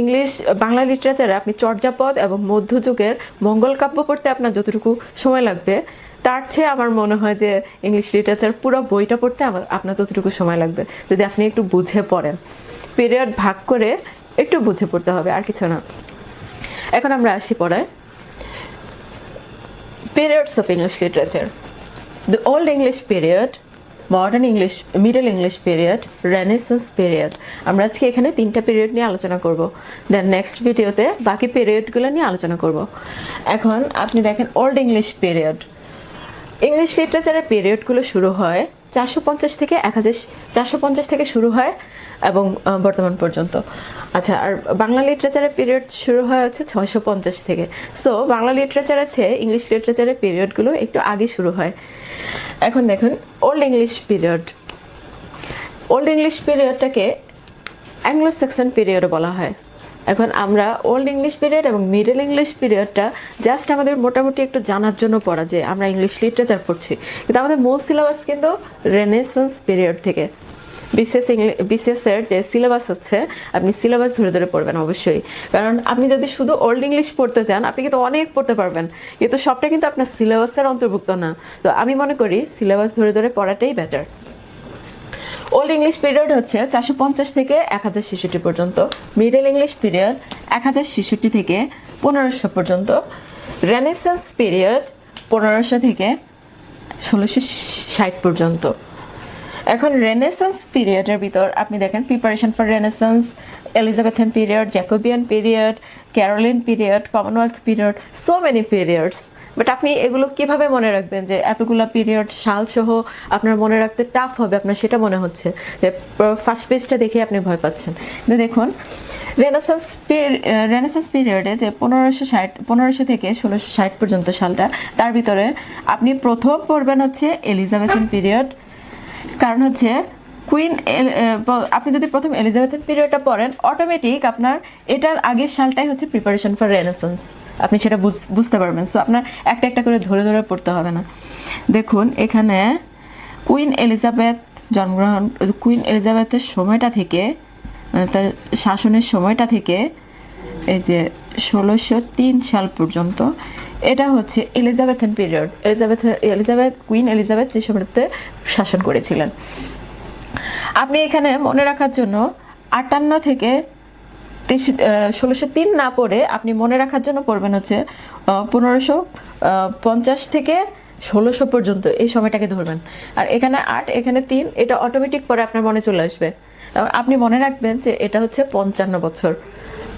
English Bangla লিটারেচারে আপনি চর্যাপদ এবং মধ্যযুগের মঙ্গল কাব্য পড়তে আপনার যতটুকু সময় লাগবে, তার চেয়ে আমার মনে হয় যে ইংলিশ লিটারেচার পুরো বইটা পড়তে আপনার ততটুকু সময় লাগবে, যদি আপনি একটু বুঝে পড়েন। পিরিয়ড ভাগ করে একটু বুঝে পড়তে হবে, আর কিছু না। এখন আমরা আসি পড়ায় periods of English literature. The Old English period, Modern English, Middle English period, Renaissance period. আমরা আজকে এখানে 3টা পিরিয়ড নিয়ে আলোচনা করব। দেন নেক্সট ভিডিওতে বাকি পিরিয়ডগুলো নিয়ে আলোচনা করব। এখন আপনি দেখেন ওল্ড ইংলিশ পিরিয়ড। ইংলিশ লিটারেচারের পিরিয়ডগুলো শুরু হয় 450 থেকে 1450 থেকে শুরু হয় এবং বর্তমান পর্যন্ত। আচ্ছা, আর বাংলা লিটারেচারের পিরিয়ড শুরু হয় হচ্ছে 650 থেকে। সো বাংলা লিটারেচারের চেয়ে ইংলিশ লিটারেচারের পিরিয়ডগুলো একটু আগে শুরু হয়। এখন দেখুন old English period. Old English পিরিয়ডটাকে অ্যাংলো-স্যাক্সন পিরিয়ড বলা হয়। এখন আমরা ওল্ড ইংলিশ পিরিয়ড এবং মিডল ইংলিশ পিরিয়ডটা জাস্ট আমাদের মোটামুটি একটু জানার জন্য পড়া, যে আমরা ইংলিশ লিটারেচার পড়ছি, কিন্তু আমাদের মূল সিলেবাস কিন্তু রেনেসান্স পিরিয়ড থেকে। বিসিএস এর যে সিলেবাস আছে, আপনি সিলেবাস ধরে ধরে পড়বেন অবশ্যই, কারণ আপনি যদি শুধু ওল্ড ইংলিশ পড়তে চান আপনি কিন্তু অনেক পড়তে পারবেন, কিন্তু সবটা কিন্তু আপনার সিলেবাসের অন্তর্ভুক্ত না। তো আমি মনে করি সিলেবাস ধরে ধরে পড়াটাই বেটার। ওল্ড ইংলিশ পিরিয়ড হচ্ছে 450 থেকে 1066 পর্যন্ত, মিডল ইংলিশ পিরিয়ড 1066 থেকে 1500 পর্যন্ত, রেনেসান্স পিরিয়ড 1500 থেকে 1660 পর্যন্ত। এখন রেনেসান্স পিরিয়ডের ভিতর আপনি দেখেন preparation for Renaissance, Elizabethan period, Jacobean period, Caroline period, Commonwealth period, so many periods. But আপনি এগুলো কিভাবে মনে রাখবেন যে এতগুলো পিরিয়ড সাল সহ আপনার মনে রাখতে টাফ হবে, আপনার সেটা মনে হচ্ছে যে ফার্স্ট পেজটা দেখে আপনি ভয় পাচ্ছেন। কিন্তু দেখুন রেনেসান্স পিরিয়ডে যে 1560 থেকে 1660 পর্যন্ত সালটা, তার ভিতরে আপনি প্রথম পড়বেন হচ্ছে এলিজাবেথিয়ান পিরিয়ড। কারণ হচ্ছে আপনি যদি প্রথম এলিজাবেথিয়ান পিরিয়ডটা পড়েন, অটোমেটিক আপনার এটার আগের সালটাই হচ্ছে প্রিপারেশন ফর রেনেসান্স, আপনি সেটা বুঝতে পারবেন। সো আপনার একটা একটা করে ধরে ধরে পড়তে হবে না। দেখুন এখানে কুইন এলিজাবেথের সময়টা থেকে, মানে তার শাসনের সময়টা থেকে এই যে 1603 সাল পর্যন্ত, এটা হচ্ছে এলিজাবেথিয়ান পিরিয়ড। কুইন এলিজাবেথ যে সময়টাতে শাসন করেছিলেন। আপনি এখানে মনে রাখার জন্য 58 থেকে 1603 না পড়ে আপনি মনে রাখার জন্য পড়বেন হচ্ছে 1550 থেকে 1600 পর্যন্ত, এই সময়টাকে ধরবেন। আর এখানে 8, এখানে 3, এটা অটোমেটিক পরে আপনার মনে চলে আসবে। আপনি মনে রাখবেন যে এটা হচ্ছে 55 বছর,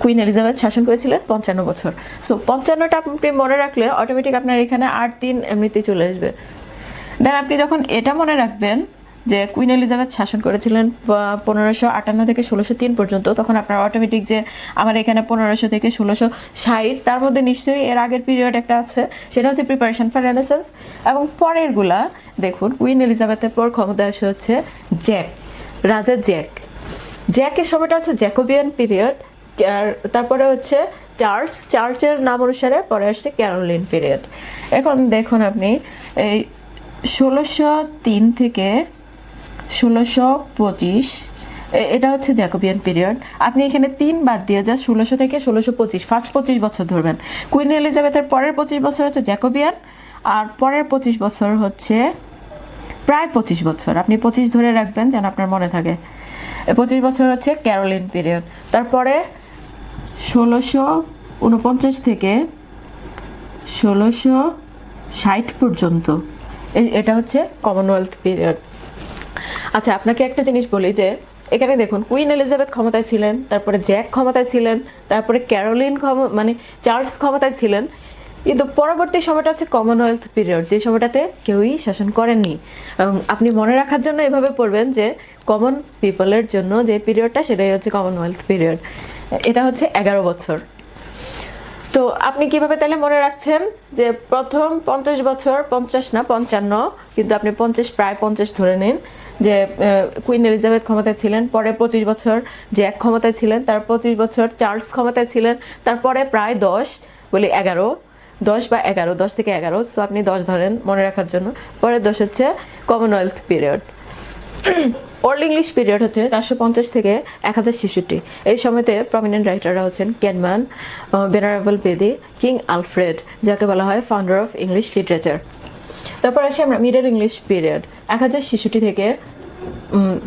কুইন এলিজাবেথ শাসন করেছিলেন 55 বছর। সো 55টা আপনি মনে রাখলে অটোমেটিক আপনার এখানে 8, 3 এমনিতেই চলে আসবে। দেন আপনি যখন এটা মনে রাখবেন যে কুইন এলিজাবেথ শাসন করেছিলেন 1558 থেকে 1603 পর্যন্ত, তখন আপনার অটোমেটিক যে আমার এখানে 1500 থেকে 1660, তার মধ্যে নিশ্চয়ই এর আগের পিরিয়ড একটা আছে, সেটা হচ্ছে প্রিপারেশন ফর রেনেসান্স। এবং পরেরগুলা দেখুন, কুইন এলিজাবেথের পর ক্ষমতায় আসে হচ্ছে রাজা জ্যাকের সময়টা হচ্ছে জ্যাকোবিয়ান পিরিয়ড। আর তারপরে হচ্ছে চার্চের নাম অনুসারে পরে আসছে ক্যারোলিন পিরিয়ড। এখন দেখুন আপনি এই 1603 থেকে 1625, এটা হচ্ছে জ্যাকোবিয়ান পিরিয়ড। আপনি এখানে 3 বাদ দিয়ে যা 1600 থেকে 1625, ফার্স্ট 25 বছর ধরবেন। কুইন এলিজাবেথের পরের 25 বছর হচ্ছে জ্যাকোবিয়ান, আর পরের 25 বছর হচ্ছে প্রায় 25 বছর, আপনি 25 ধরে রাখবেন যেন আপনার মনে থাকে। 25 বছর হচ্ছে ক্যারোলিন পিরিয়ড। তারপরে 1649 থেকে 1660 পর্যন্ত, এটা হচ্ছে কমনওয়েলথ পিরিয়ড। আচ্ছা, আপনাকে একটা জিনিস বলি যে এখানে দেখুন কুইন এলিজাবেথ ক্ষমতায় ছিলেন, তারপরে জ্যাক ক্ষমতায় ছিলেন, তারপরে ক্যারোলিন মানে চার্লস ক্ষমতায় ছিলেন, কিন্তু পরবর্তী সময়টা হচ্ছে কমনওয়েলথ পিরিয়ড, যে সময়টাতে কেউই শাসন করেননি। এবং আপনি মনে রাখার জন্য এভাবে পড়বেন যে কমন পিপলের জন্য যে পিরিয়ডটা, সেটাই হচ্ছে কমনওয়েলথ পিরিয়ড। এটা হচ্ছে 11 বছর। তো আপনি কিভাবে তাহলে মনে রাখছেন যে প্রথম 50 বছর, 50 না 55, কিন্তু আপনি প্রায় 50 ধরে নিন, যে কুইন এলিজাবেথ ক্ষমতায় ছিলেন, পরে 25 বছর জ্যাক ক্ষমতায় ছিলেন, তার 25 বছর চার্লস ক্ষমতায় ছিলেন, তারপরে প্রায় 10 বলি 11, 10 বা 11, 10 থেকে 11, সো আপনি 10 ধরেন মনে রাখার জন্য। পরে 10 হচ্ছে Commonwealth period. Old English period হচ্ছে 450 থেকে 1066। এই সময়তে প্রমিনেন্ট রাইটাররা হচ্ছেন ক্যানম্যান, ভেনারেবল বেদি, কিং আলফ্রেড, যাকে বলা হয় ফাউন্ডার অফ ইংলিশ লিটারেচার। তারপর আসি আমরা মিডল ইংলিশ পিরিয়ড 1066 থেকে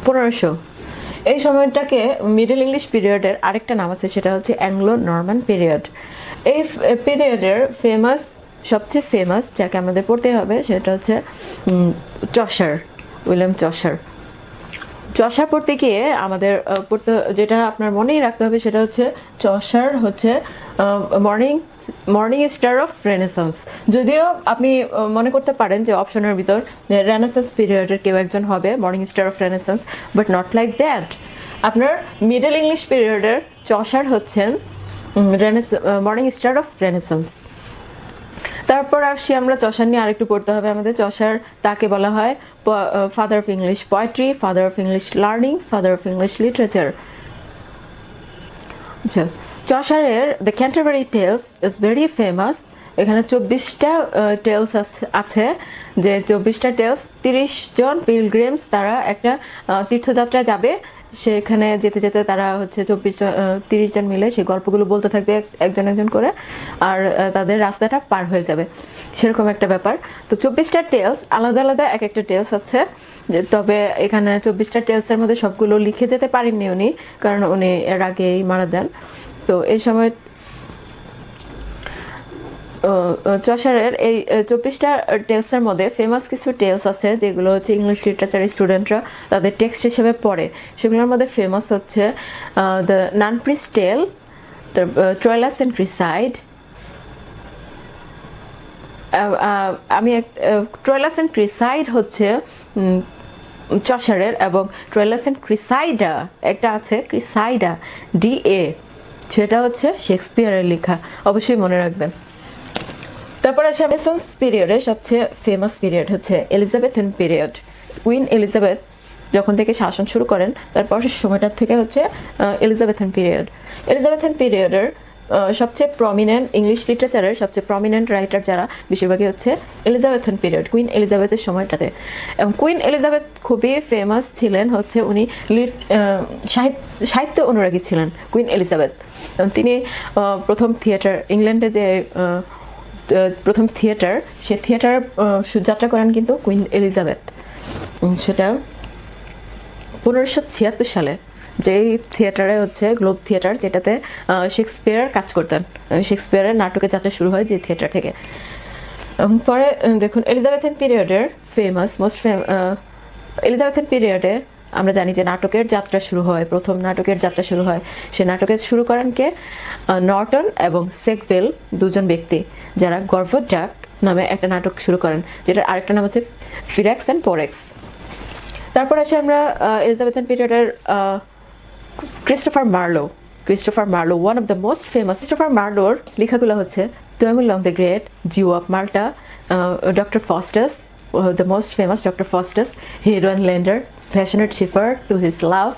1500। এই সময়টাকে মিডল ইংলিশ পিরিয়ডের আরেকটা নাম আছে, সেটা হচ্ছে অ্যাংলো নরমান পিরিয়ড। এই পিরিয়ডের সবচেয়ে ফেমাস যাকে আমাদের পড়তে হবে সেটা হচ্ছে চসার, উইলিয়াম চসার। চসার পড়তে গিয়ে আমাদের যেটা আপনার মনেই রাখতে হবে সেটা হচ্ছে চসার হচ্ছে মর্নিং স্টার অফ রেনেসান্স। যদিও আপনি মনে করতে পারেন যে অপশনের ভিতর রেনেসান্স পিরিয়ডের কেউ একজন হবে morning star of renaissance, but not like that. আপনার মিডল ইংলিশ পিরিয়ডের চসার হচ্ছেন মর্নিং স্টার অফ রেনেসান্স। তারপর আসি আমরা চসার নিয়ে আরেকটু পড়তে হবে আমাদের। চসার তাকে বলা হয় father of English poetry, father of English learning, father of English literature. আচ্ছা, চসারের the Canterbury tales is very famous. এখানে 24টা টেলস আছে, যে 24টা টেলস 30 জন পিলগ্রিমস তারা একটা তীর্থযাত্রায় যাবে, সেখানে যেতে যেতে তারা হচ্ছে 30 জন মিলে সেই গল্পগুলো বলতে থাকবে একজন একজন করে, আর তাদের রাস্তাটা পার হয়ে যাবে, সেরকম একটা ব্যাপার। তো 24টা টেলস আলাদা আলাদা এক একটা টেলস আছে, তবে এখানে 24টা টেলসের মধ্যে সবগুলো লিখে যেতে পারেননি উনি, কারণ উনি এর আগেই মারা যান। তো এই সময় চসারের এই 24টা টেলসের মধ্যে ফেমাস কিছু টেলস আছে যেগুলো হচ্ছে ইংলিশ লিটারেচারের স্টুডেন্টরা তাদের টেক্সট হিসেবে পড়ে। সেগুলোর মধ্যে ফেমাস হচ্ছে the nun's priest's tale, Troilus and Criseyde. Troilus and Criseyde হচ্ছে চসারের, এবং ট্রয়লাস অ্যান্ড ক্রিসাইডা একটা আছে, ক্রিসাইডা DA, সেটা হচ্ছে শেক্সপিয়ারের লেখা, অবশ্যই মনে রাখবেন। তারপর আছে রেনেসান্স পিরিয়ডের সবচেয়ে ফেমাস পিরিয়ড হচ্ছে এলিজাবেথিয়ান পিরিয়ড। কুইন এলিজাবেথ যখন থেকে শাসন শুরু করেন তারপর সময়টার থেকে হচ্ছে এলিজাবেথিয়ান পিরিয়ড। এলিজাবেথিয়ান পিরিয়ডের সবচেয়ে প্রমিনেন্ট ইংলিশ লিটারেচারের সবচেয়ে প্রমিনেন্ট রাইটার যারা বেশিরভাগই হচ্ছে এলিজাবেথিয়ান পিরিয়ড, কুইন এলিজাবেথের সময়টাতে। এবং কুইন এলিজাবেথ খুবই ফেমাস ছিলেন, হচ্ছে উনি সাহিত্য অনুরাগী ছিলেন কুইন এলিজাবেথ। তিনি প্রথম থিয়েটার, ইংল্যান্ডে যে প্রথম থিয়েটার, সে থিয়েটার যাত্রা করেন কিন্তু কুইন এলিজাবেথ, সেটা 1576 সালে, যেই থিয়েটারে হচ্ছে গ্লোব থিয়েটার, যেটাতে শেক্সপিয়ার কাজ করতেন। শেক্সপিয়ারের নাটকের যাত্রা শুরু হয় যে থিয়েটার থেকে। পরে দেখুন এলিজাবেথিয়ান পিরিয়ডের এলিজাবেথিয়ান পিরিয়ডে আমরা জানি যে নাটকের যাত্রা শুরু হয়, প্রথম নাটকের যাত্রা শুরু হয়। সে নাটকের শুরু করেন কে? নর্টন এবং সেকভেল, দুজন ব্যক্তি, যারা গর্ভজাক নামে একটা নাটক শুরু করেন, যেটার আরেকটা নাম হচ্ছে ফিরেক্স অ্যান্ড পোরেক্স। তারপর আসে আমরা এলিজাবেথিয়ান পিরিয়ডের Christopher Marlowe, one of the most famous. Christopher মার্লোর লেখাগুলো হচ্ছে Beowulf the great, Jew of Malta, doctor Faustus, the most famous doctor Faustus, Hero and Leander, passionate shepherd to his love,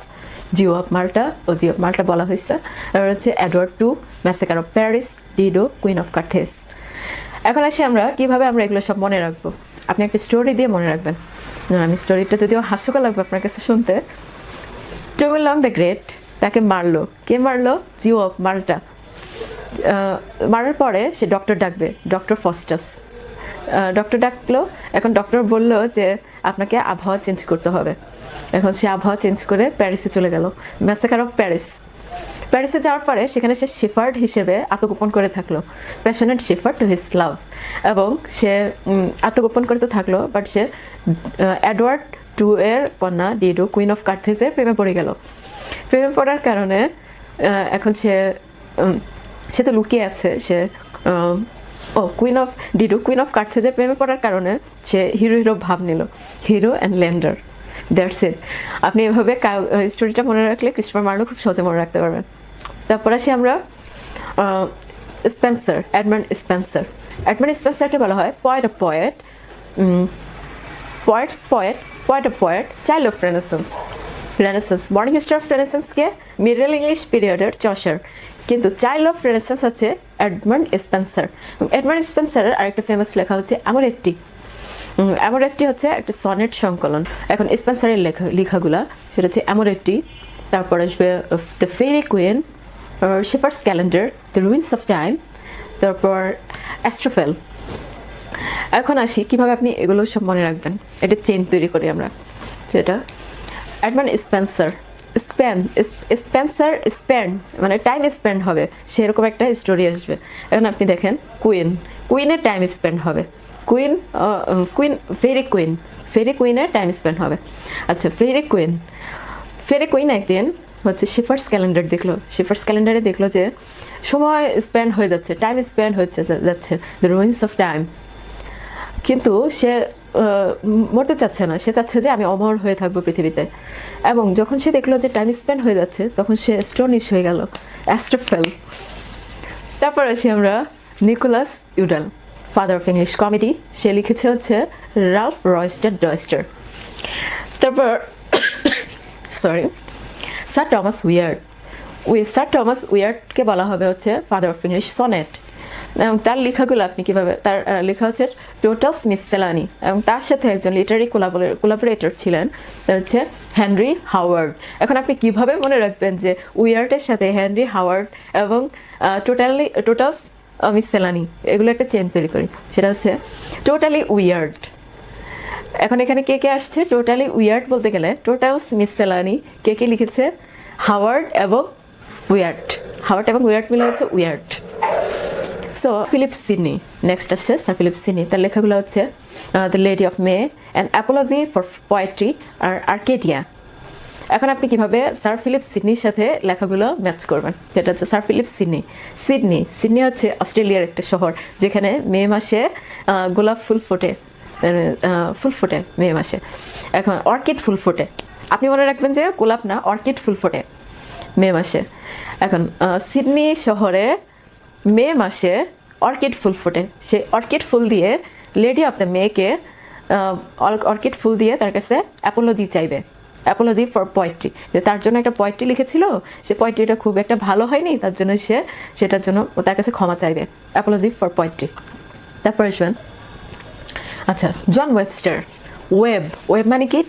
Jew of Malta বলা হয়েছে। আর হচ্ছে Edward two, massacre of Paris, Dido, queen of Carthage. এখন আসি আমরা কিভাবে আমরা এগুলো সব মনে রাখবো। আপনি একটা স্টোরি দিয়ে মনে রাখবেন। আমি স্টোরিটা যদিও হাস্যকর লাগবে আপনার কাছে শুনতে। বেওয়ুলফ দ্য গ্রেট, তাকে মারলো, কে মারলো? জিউ অফ মাল্টা। মারার পরে সে ডক্টর ডাকবে, ডক্টর ফস্টাস। ডক্টর ডাকলো, এখন ডক্টর বললো যে আপনাকে আবহাওয়া চেঞ্জ করতে হবে। এখন সে আবহাওয়া চেঞ্জ করে প্যারিসে চলে গেল, ম্যাসাকার অফ প্যারিসে যাওয়ার পরে সেখানে সে শেফার্ড হিসেবে আত্মগোপন করে থাকলো, প্যাশনেট শেফার্ড টু হিজ লাভ। এবং সে আত্মগোপন করতে থাকলো, বাট সে এডওয়ার্ড টু এর কন্যা ডিডো, কুইন অফ কার্থেজের প্রেমে পড়ে গেল। প্রেমে পড়ার কারণে এখন সে তো লুকিয়ে আছে, সে কুইন অফ কার্থেজের প্রেমে পড়ার কারণে সে হিরো ভাব নিল, Hero and Leander, that's it. আপনি এভাবে স্টোরিটা মনে রাখলে ক্রিস্টোফার মার্লো খুব সহজে মনে রাখতে পারবেন। তারপর আসি আমরা এডমান্ড স্পেন্সারকে বলা হয় poet of poet, child of renaissance. Morning star of রেনেসান্সকে মিডল ইংলিশ পিরিয়ডের চসার, কিন্তু চাইল্ড অফ রেনেসান্স হচ্ছে এডমান্ড স্পেন্সারের আরেকটা ফেমাস লেখা হচ্ছে অ্যামোরেট্টি। অ্যামোরেটটি হচ্ছে একটা সনেট সংকলন। এখন স্পেন্সারের লেখাগুলা সেটা হচ্ছে অ্যামোরেটটি, তারপর আসবে the Faerie Queene, Shepherd's Calendar, the Ruins of Time, তারপর অ্যাস্ট্রোফেল। এখন আসি কীভাবে আপনি এগুলো সব মনে রাখবেন। এটা চেন তৈরি করি আমরা, যেটা এডমান্ড স্পেন্সার, স্পেন্ড মানে টাইম স্পেন্ড হবে, সেরকম একটা স্টোরি আসবে। এখন আপনি দেখেন কুইনের টাইম স্পেন্ড হবে, কুইন ফেরি কুইনের টাইম স্পেন্ড হবে। আচ্ছা, ফেরি কুইন একদিন হচ্ছে শেফার্ডস ক্যালেন্ডারে দেখলো যে সময় স্পেন্ড হয়ে যাচ্ছে, টাইম স্পেন্ড হচ্ছে যাচ্ছে, দ্য রুইন্স অফ টাইম। কিন্তু সে মরতে চাচ্ছে না, সে চাচ্ছে যে আমি অমর হয়ে থাকবো পৃথিবীতে। এবং যখন সে দেখলো যে টাইম স্পেন্ড হয়ে যাচ্ছে, তখন সে স্টোনিশ হয়ে গেল, অ্যাস্ট্রোফেল। তারপর আসি আমরা Nicholas Udall, father of English comedy. সে লিখেছে হচ্ছে রাল্ফ রয়েস্টার ডয়েস্টার। তারপর স্যার টমাস উইয়ার্ডকে বলা হবে হচ্ছে ফাদার অফ ইংলিশ সনেট। এবং তার লেখাগুলো আপনি কীভাবে, তার লেখা হচ্ছে টোটালস মিসসেলানি, এবং তার সাথে একজন লিটারি কোলাবোরেটর ছিলেন, তার হচ্ছে হেনরি হাওয়ার্ড। এখন আপনি কিভাবে মনে রাখবেন যে উইয়ার্ডের সাথে হেনরি হাওয়ার্ড এবং টোটালস মিসসেলানি, এগুলো একটা চেন তৈরি করি, সেটা হচ্ছে টোটালি উইয়ার্ড। এখন এখানে কে কে আসছে? টোটালি উইয়ার্ড বলতে গেলে টোটালস মিসসেলানি কে লিখেছে? হাওয়ার্ড এবং উইয়ার্ড মিলে হচ্ছে weird. So Philip Sidney, next আসছে স্যার ফিলিপ সিডনি। তার লেখাগুলো হচ্ছে the Lady of May, an Apology for Poetry, আর আর্কেডিয়া। এখন আপনি কিভাবে স্যার ফিলিপ সিডনির সাথে লেখাগুলো ম্যাচ করবেন, যেটা হচ্ছে স্যার ফিলিপ সিডনি হচ্ছে অস্ট্রেলিয়ার একটা শহর, যেখানে মে মাসে গোলাপ ফুল ফোটে মে মাসে। এখন অর্কিড ফুল ফোটে, আপনি মনে রাখবেন যে গোলাপ না, অর্কিড ফুল ফোটে মে মাসে। এখন সিডনি শহরে মে মাসে অর্কিড ফুল ফোটে। সে অর্কিড ফুল দিয়ে লেডি অফ দ্য মেকে অর্কিড ফুল দিয়ে তার কাছে অ্যাপোলজি চাইবে, অ্যাপোলজি ফর পোয়েট্রি, যে তার জন্য একটা পোয়েট্রি লিখেছিল, সে পোয়েট্রিটা খুব একটা ভালো হয়নি, তার জন্য সে সেটার জন্য তার কাছে ক্ষমা চাইবে, অ্যাপোলজি ফর পোয়েট্রি। তারপর আসবেন আচ্ছা জন ওয়েবস্টার, ওয়েব মানে কি?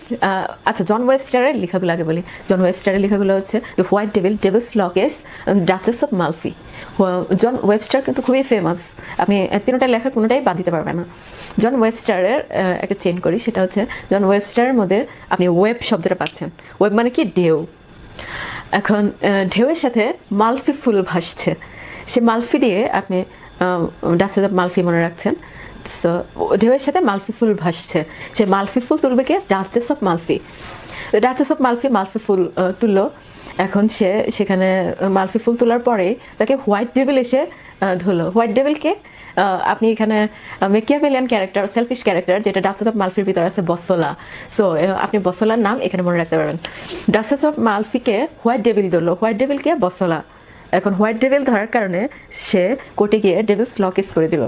আচ্ছা, জন ওয়েবস্টারের লেখাগুলো আগে বলি। জন ওয়েবস্টারের লেখাগুলো হচ্ছে the white devils locks, duchess of Malfi. John Webster কিন্তু খুবই ফেমাস, আপনি তিনটা লেখা কোনোটাই বাদ দিতে পারবেন না। জন ওয়েবস্টারের একটা চেন করি, সেটা হচ্ছে জন ওয়েবস্টারের মধ্যে আপনি ওয়েব শব্দটা পাচ্ছেন। ওয়েব মানে কি? ঢেউ। এখন ঢেউয়ের সাথে মালফি ফুল ভাসছে, সে মালফি দিয়ে আপনি ডাচেস অফ মালফি মনে রাখছেন। সো ঢেউয়ের সাথে মালফি ফুল ভাসছে, সে মালফি ফুল তুলবে কে? ডাচেস অফ মালফি মালফি ফুল তুললো। এখন সে সেখানে মালফি ফুল তোলার পরে তাকে হোয়াইট ডেভিল এসে ধরলো। হোয়াইট ডেভিলকে আপনি এখানে মেকিয়াভেলিয়ান ক্যারেক্টার, সেলফিশ ক্যারেক্টার, যেটা ডাচেস অফ মালফির ভিতরে আছে বসলা। সো আপনি বসলার নাম এখানে মনে রাখতে পারবেন। ডাচেস অফ মালফিকে হোয়াইট ডেভিল ধরলো, হোয়াইট ডেভিলকে বসলা। এখন হোয়াইট ডেভিল ধরার কারণে সে কোর্টে গিয়ে ডেভিলস ল কেস করে দিল।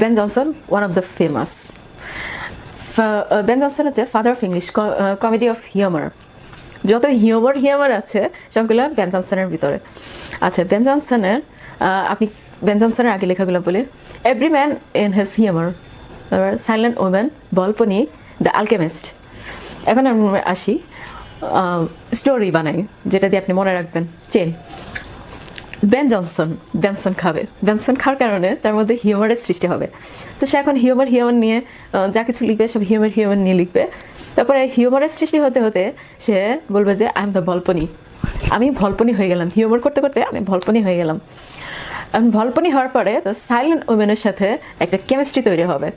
Ben Jonson, one of the famous. Ben Jonson হচ্ছে father of English comedy of humour. যত হিউমার আছে সবগুলো বেন জনসনের ভিতরে। আচ্ছা, বেন জনসনের আপনি বেন জনসনের আগে লেখাগুলো বলে every man in his humour, তারপর সাইলেন্ট ওমেন, বলপনি, দ্য আলকেমিস্ট। এখন আমি আসি স্টোরি বানাই, যেটা দিয়ে আপনি মনে রাখবেন চেন। বেনসন খাওয়ার কারণে তার মধ্যে হিউমারের সৃষ্টি হবে। তো সে এখন হিউমার নিয়ে যা কিছু লিখবে সব হিউমার নিয়ে লিখবে। তারপরে হিউমারের সৃষ্টি হতে হতে সে বলবে যে আই এম দ্য ভল্পনি, আমি ভল্পনি হয়ে গেলাম। হিউমার করতে করতে আমি ভল্পনি হয়ে গেলাম। ভল্পনি হওয়ার পরে সাইলেন্ট ওমেনের সাথে একটা কেমিস্ট্রি তৈরি হবে।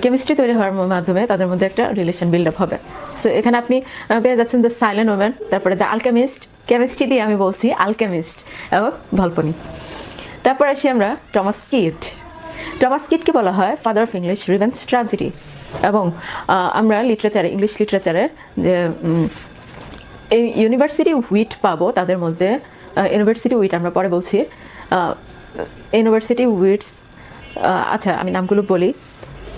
কেমিস্ট্রি তৈরি হওয়ার মাধ্যমে তাদের মধ্যে একটা রিলেশন বিল্ড আপ হবে। সো এখানে আপনি পেয়ে যাচ্ছেন দ্য সাইলেন্ট ওমেন, তারপরে দ্য আলকেমিস্ট, কেমিস্ট্রি দিয়ে আমি বলছি আলকেমিস্ট, এবং ভল্পনি। তারপর আসি আমরা টমাস কিটকে বলা হয় father of English revenge tragedy. এবং আমরা ইংলিশ লিটারেচারে যে ইউনিভার্সিটি উইট পাবো, তাদের মধ্যে ইউনিভার্সিটি উইট আমরা পরে বলছি। ইউনিভার্সিটি উইটস, আচ্ছা আমি নামগুলো বলি,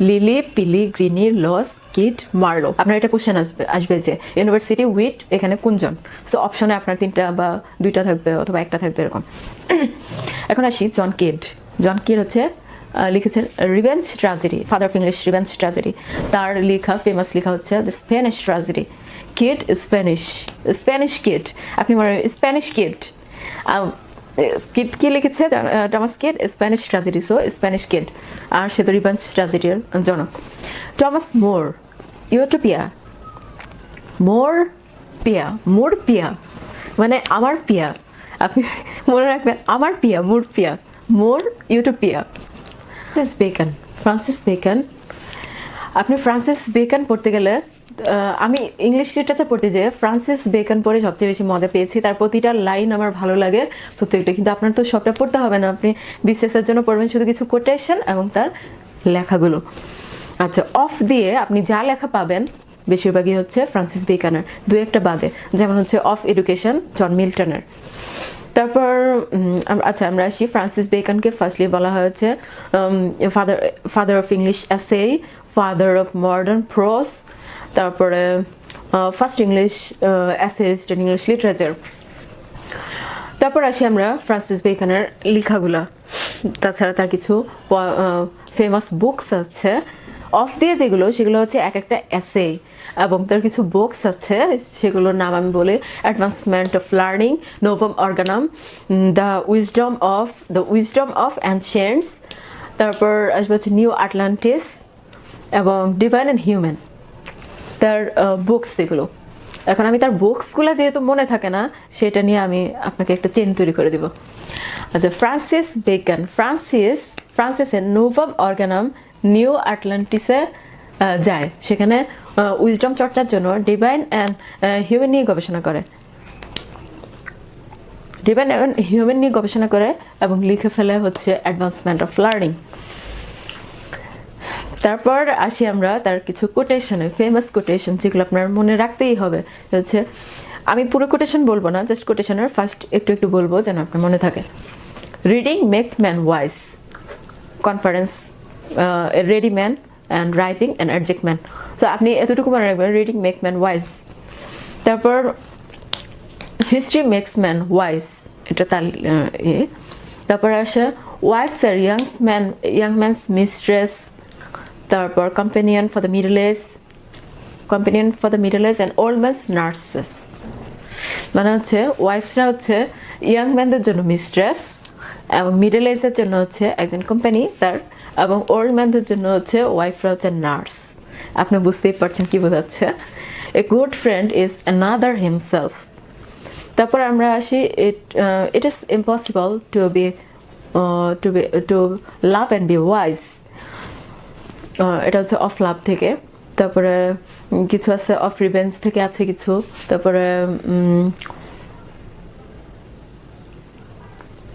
লিলি, পিলি, গ্রিনি, লস, কিড, মার্লো। আপনার এটা কোশ্চেন আসবে যে ইউনিভার্সিটি উইট এখানে কোনজন। সো অপশনে আপনার 3টা বা 2টা থাকবে অথবা 1টা থাকবে এরকম। এখন আসি জন কিড হচ্ছে লিখেছেন revenge tragedy, father of English revenge tragedy. তার লেখা ফেমাস লেখা হচ্ছে the Spanish tragedy. Kyd Spanish Kyd, আপনি মনে হয় স্প্যানিশ কিড, কিড কি লিখেছে Thomas Kyd, Spanish tragedy, so Spanish Kyd. আর সে তো রিভেঞ্জ ট্র্যাজেডির জনক। টমাস মোর ইউটোপিয়া, মোর পিয়া মানে আমার পিয়া, আপনি মনে রাখবেন আমার পিয়া, মোর ইউটোপিয়া। ফ্রান্সিস বেকন, আপনি ফ্রান্সিস বেকন পড়তে গেলে, আমি ইংলিশ লিটারেচার পড়তে যেয়ে ফ্রান্সিস বেকন পড়ে সবচেয়ে বেশি মজা পেয়েছি। তার প্রতিটা লাইন আমার ভালো লাগে প্রত্যেকটা, কিন্তু আপনার তো সবটা পড়তে হবে না, আপনি বিসিএস এর জন্য পড়বেন শুধু কিছু কোটেশন এবং তার লেখাগুলো। আচ্ছা, অফ দিয়ে আপনি যা লেখা পাবেন বেশিরভাগই হচ্ছে ফ্রান্সিস বেকনের, দু একটা বাদে, যেমন হচ্ছে অফ এডুকেশন জন মিল্টনের। তারপর আচ্ছা আমরা আসি, ফ্রান্সিস বেকনকে ফার্স্টলি বলা হয়েছে ফাদার অফ ইংলিশ এসে, ফাদার অফ মডার্ন প্রোস, তারপরে first English essayist in English literature. তারপর আসি আমরা ফ্রান্সিস বেকনের লেখাগুলা। তাছাড়া তার কিছু ফেমাস বুকস আছে অফ দিয়ে যেগুলো, সেগুলো হচ্ছে এক একটা এসে, এবং তার কিছু বুকস আছে সেগুলোর নাম আমি বলি, advancement of learning, Novum Organum, the wisdom of ancients, তারপর আসবে হচ্ছে নিউ আটলান্টিস এবং ডিভাইন অ্যান্ড হিউম্যান, তার বুকস যেগুলো। এখন আমি তার বুকসগুলো যেহেতু মনে থাকে না, সেটা নিয়ে আমি আপনাকে একটা চেন তৈরি করে দিব। আচ্ছা, ফ্রান্সিস বেকন, ফ্রান্সিসের নোভাম অর্গানাম নিউ আটলান্টিসে যায়, সেখানে উইজডম চর্চার জন্য ডিভাইন অ্যান্ড হিউম্যান নিয়ে গবেষণা করে এবং লিখে ফেলে হচ্ছে অ্যাডভান্সমেন্ট অফ লার্নিং। তারপর আসি আমরা তার কিছু কোটেশনে, ফেমাস কোটেশন যেগুলো আপনার মনে রাখতেই হবে। হচ্ছে আমি পুরো কোটেশন বলবো না, জাস্ট কোটেশনের ফার্স্ট একটু বলবো যেন আপনার মনে থাকে। Reading make man wise, conference ready man and writing and অ্যাডজেক্ট man. তো আপনি এতটুকু মনে রাখবেন, রিডিং মেক ম্যান ওয়াইজ। তারপর হিস্ট্রি মেক্স ম্যান ওয়াইজ, এটা তার তারপর আসে ওয়াইফস আর ইয়াং ম্যানস মিস্ট্রেস, তারপর companion for the middle age and old man's nurses. মানে হচ্ছে ওয়াইফসরা হচ্ছে ইয়াং ম্যানদের জন্য মিস্ট্রেস, এবং মিডল এজের জন্য হচ্ছে একজন কোম্পানি তার, এবং ওল্ড ম্যানদের জন্য হচ্ছে ওয়াইফরা হচ্ছে নার্স। আপনি বুঝতেই পারছেন কি বোঝাচ্ছে। A good friend is another himself. তারপর আমরা আসি, it is impossible to love and B wise, এটা হচ্ছে অফ লাভ থেকে। তারপরে কিছু আছে অফ রিভেঞ্জ থেকে আছে কিছু। তারপরে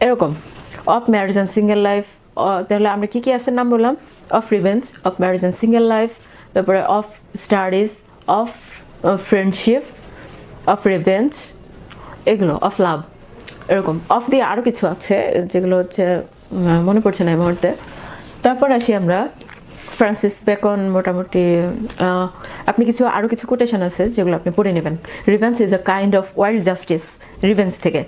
এরকম of marriage and single life. তাহলে আমরা কি কি আছে নাম বললাম, of revenge, of marriage and single life, তারপরে of studies, of friendship, of revenge, এগুলো অফ লাভ। এরকম অফ দিয়ে আরও কিছু আছে যেগুলো হচ্ছে মনে পড়ছে না এই মুহূর্তে। তারপর আসি আমরা ফ্রান্সিস বেকন, মোটামুটি আপনি আরও কিছু কোটেশন আছে যেগুলো আপনি পড়ে নেবেন। Revenge is a kind of wild justice, revenge থেকে।